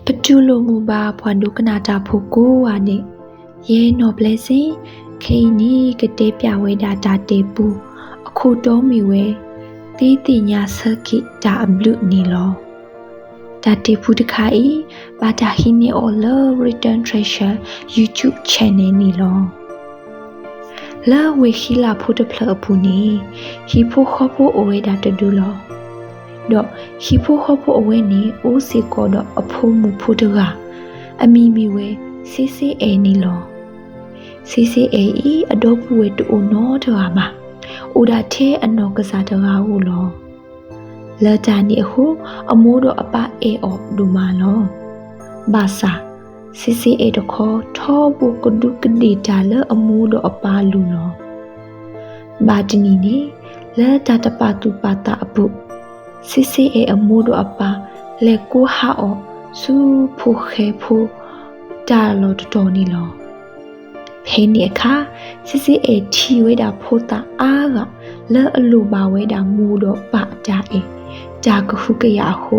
ပတူလိုမူပါဘွာဒုကနာတာဖို့ကိုဝါနေရဲနော်ပလဲစင်ခိနီကတဲ့ပြဝဲတာတာတေပူအခုတော်မီဝဲတီးတင်ညာဆကိတာအဘလူနီလောတာတေပူတခါဤဘာတာဟီနီအော်လ return treasure YouTube channel နီလောလာဝေခီလာဖို့တဖလအပူနီဟီဖိုခေါဖိုအဝဲတာတဒူလောတော့ဟီဖိုခေါဖိုအဝဲနီအိုစီကောတော့အဖိုးမှုဖို့တကအမီမီဝဲCCA နီလော CCA ဤအတော့ပွေတူနောတဟာမှာဥဒါသေးအနောကစားတကားဟုလောလာတာနီဟုအမိုးတော့အပအေအော်ဒူမာလောဘာသာ CCA တခေါ်ထောဘူကဒုကဒီတာလအမိုးတော့အပလူလောဘာတနီနီလာတာတပတူပတာအပု CCA အမိုးတော့အပလေကိုဟာအော်စူဖိုခဲဖိုတာလောတော်နီလောဖေးနေအခါ CCA ထီဝဲတာဖိုတာအားကလဲအလူပါဝဲတာမူတော့ပါတာအေတာကခုကရဟု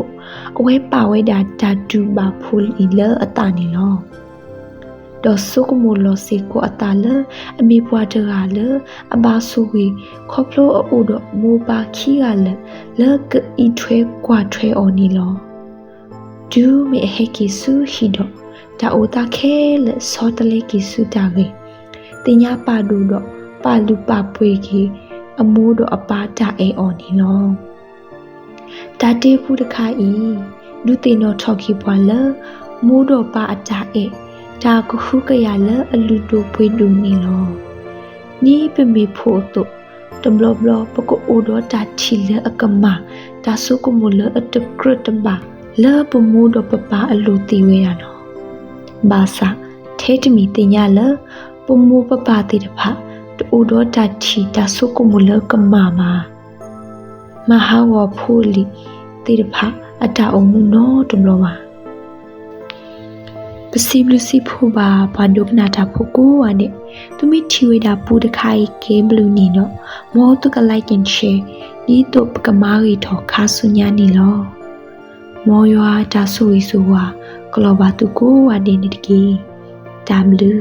အဝဲပါဝဲတာတာဒူပါဖိုလီလဲအတာနီလောဒေါ်ဆုကမလောစီကိုအတာလဲအမီပွားတကလဲအဘာဆူဝီခေါပလိုအိုတော့မူပါခီကလဲကဤထွဲကွာထွဲအော်နီလောဒူမီဟဲကီဆူဟီတော့တာအိုတာခဲလဲစောတလေကီဆူတာကေတင်ညာပါဒူတော့ပါလူပါပွေကီအမိုးတော့အပါတာအေအော်နီလောတာတေဖူတခါဤဒူတင်တော့ထော်ခီပွာလမိုးတော့ပါအတာအေတာကခုကရလအလူတိုပွေဒူနီလောနီးပမီဖို့တော့တဘလဘလပကိုအိုတော့တာချီလအကမတာဆုကမလအတကရတဘာလဲပမိုးတော့ပပအလူတီဝဲရနော်ဘာသာထဲတမီတင်ညာလပမိုးပပတိတဖတူတော့တာချီတာဆုကမလကမမာမဟာဝဖိုလီတိတဖအတာအုံမနောတဘလပါပစီဘလူစီဖူပါဘာဒုကနာတာဖို့ကိုဝါနဲ့သူမိထီဝဲတာပူတခိုင်ကေဘလူနီနော်မောတုကလိုက်ကန်ရှေဒီတော့ပကမာရီထောခါဆုညာနီလောမောရွာတာဆူဝီဆူဝါကလောဘာတူကိုဝါဒင်းတကီတမ်လူ